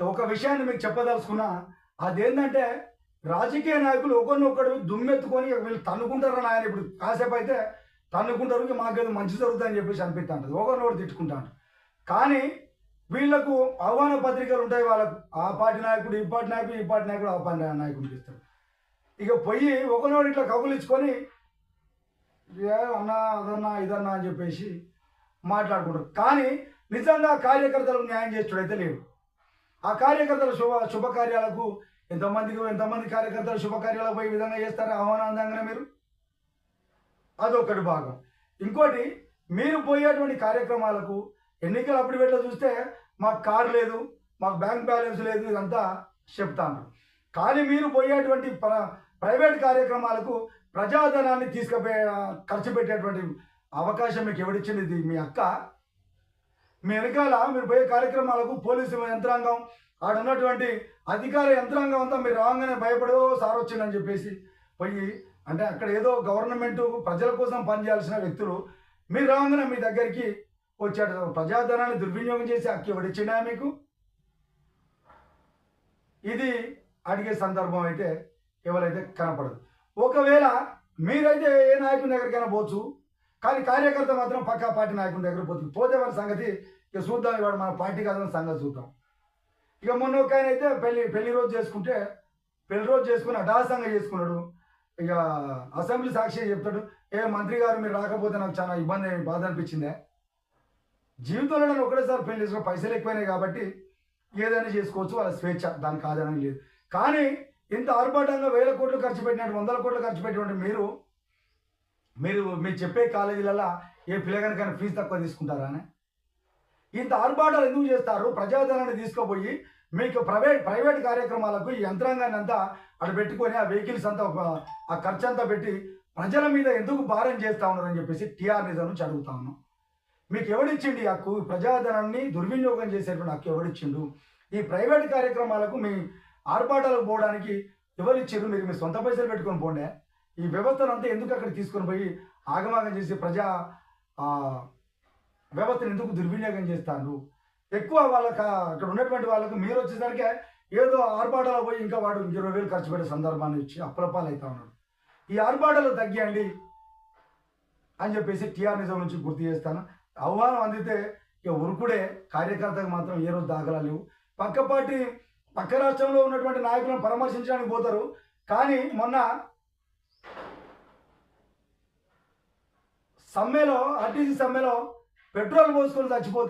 ఒక విషయాన్ని మీకు చెప్పదలుచుకున్నా. అదేంటంటే రాజకీయ నాయకులు ఒకరినొకడు దుమ్మెత్తుకొని వీళ్ళు తన్నుకుంటారు నాయన. ఇప్పుడు కాసేపు అయితే తన్నుకుంటారు, ఇక మాకేదో మంచి జరుగుతుందని చెప్పేసి అనిపిస్తా ఉంటుంది. ఒకరినొకడు తిట్టుకుంటారు. కానీ వీళ్ళకు ఆహ్వాన పత్రికలు ఉంటాయి వాళ్ళకు. ఆ పార్టీ నాయకుడు ఈ పార్టీ నాయకుడు, ఈ పార్టీ నాయకుడు ఆ పార్టీ నాయకుడికి ఇస్తాడు. ఇక పొయ్యి ఒకరినోడు ఇట్లా కబులిచ్చుకొని ఏ అన్నా అదన్నా ఇదన్నా అని చెప్పేసి మాట్లాడుకుంటారు. కానీ నిజంగా కార్యకర్తలకు న్యాయం చేసేటైతే లేడు. ఆ కార్యకర్తల శుభకార్యాలకు ఎంతమంది కార్యకర్తలు శుభకార్యాలకు పోయి విధంగా చేస్తారా ఆహ్వానందంగానే మీరు? అదొకటి భాగం. ఇంకోటి, మీరు పోయేటువంటి కార్యక్రమాలకు ఎన్నికల అప్పుడు చూస్తే మాకు కారు లేదు, మాకు బ్యాంక్ బ్యాలెన్స్ లేదు, ఇదంతా చెప్తాను. కానీ మీరు పోయేటువంటి ప్రైవేట్ కార్యక్రమాలకు ప్రజాధనాన్ని ఖర్చు పెట్టేటువంటి అవకాశం మీకు ఎవడిచ్చింది? ఇది మీ అక్క. మీ వెనకాల మీరు పోయే కార్యక్రమాలకు పోలీసు యంత్రాంగం, ఆడున్నటువంటి అధికార యంత్రాంగం అంతా మీరు రాగానే భయపడో సార్ వచ్చిందని చెప్పేసి పోయి, అంటే అక్కడ ఏదో గవర్నమెంట్ ప్రజల కోసం పనిచేయాల్సిన వ్యక్తులు మీరు రాగానే మీ దగ్గరికి వచ్చాడు. ప్రజాధనాన్ని దుర్వినియోగం చేసి అక్కి ఎవడిచ్చినా మీకు? ఇది అడిగే సందర్భం అయితే ఎవరైతే కనపడదు. ఒకవేళ మీరైతే ఏ నాయకుని దగ్గరికైనా పోవచ్చు, కానీ కార్యకర్త మాత్రం పక్కా పార్టీ నాయకుని దగ్గర పోతుంది. పోతే వారి సంగతి ఇక చూద్దాం, ఇవాడు మన పార్టీ కాదని సంగతి చూద్దాం. ఇక మొన్న ఒక ఆయన అయితే పెళ్లి రోజు చేసుకుని అటాసంగా చేసుకున్నాడు. ఇక అసెంబ్లీ సాక్షి చెప్తాడు, ఏ మంత్రి గారు మీరు రాకపోతే నాకు చాలా బాధ అనిపించిందే. జీవితంలో నేను ఒకటేసారి పెళ్లి చేసుకున్న, పైసలు ఎక్కువైనాయి కాబట్టి ఏదైనా చేసుకోవచ్చు, వాళ్ళ స్వేచ్ఛ, దానికి కాదనని లేదు. కానీ ఇంత ఆర్భాటంగా 1000 కోట్లు ఖర్చు పెట్టినట్టు 100 కోట్లు ఖర్చు పెట్టినట్టు మీరు చెప్పే కాలేజీలలో ఏ పిల్లగానికైనా ఫీజు తక్కువ తీసుకుంటారా అని? ఇంత ఆర్భాటాలు ఎందుకు చేస్తారు? ప్రజాధనాన్ని తీసుకుపోయి మీకు ప్రైవేట్ కార్యక్రమాలకు ఈ యంత్రాంగాన్ని అంతా అక్కడ పెట్టుకొని ఆ వెహికల్స్ అంతా ఆ ఖర్చు అంతా పెట్టి ప్రజల మీద ఎందుకు భారం చేస్తూ ఉన్నారని చెప్పేసి టీఆర్ నిజం నుంచి అడుగుతా ఉన్నాం. మీకు ఎవడిచ్చిండు ఈ హక్కు? ప్రజాధనాన్ని దుర్వినియోగం చేసేటువంటి హక్కు ఎవడిచ్చిండు? ఈ ప్రైవేట్ కార్యక్రమాలకు మీ ఆర్భాటాలకు పోవడానికి ఎవరిచ్చారు? మీరు మీ సొంత పైసలు పెట్టుకొని పోండే. ఈ వ్యవస్థను అంతా ఎందుకు అక్కడ తీసుకొని పోయి ఆగమాగం చేసి వ్యవస్థను ఎందుకు దుర్వినియోగం చేస్తాను? ఎక్కువ వాళ్ళకి అక్కడ ఉన్నటువంటి వాళ్ళకు మీరు వచ్చేసరికి ఏదో ఆర్భాటాలు పోయి ఇంకా వాడు 20,000 ఖర్చు పెట్టే సందర్భాన్ని ఇచ్చి అప్పులపాలు అవుతా ఉన్నాడు. ఈ ఆర్భాటాలు తగ్గియండి అని చెప్పేసి టీఆర్ నిజం నుంచి గుర్తు చేస్తాను. ఆహ్వానం అందితే ఇక ఉరుకుడే, కార్యకర్తకు మాత్రం ఏ రోజు దాఖలా లేవు. పక్క రాష్ట్రంలో ఉన్నటువంటి నాయకులను పరామర్శించడానికి పోతారు. కానీ మొన్న ఆర్టీసీ సమ్మెలో పెట్రోల్ పోసుకొని చచ్చిపోతే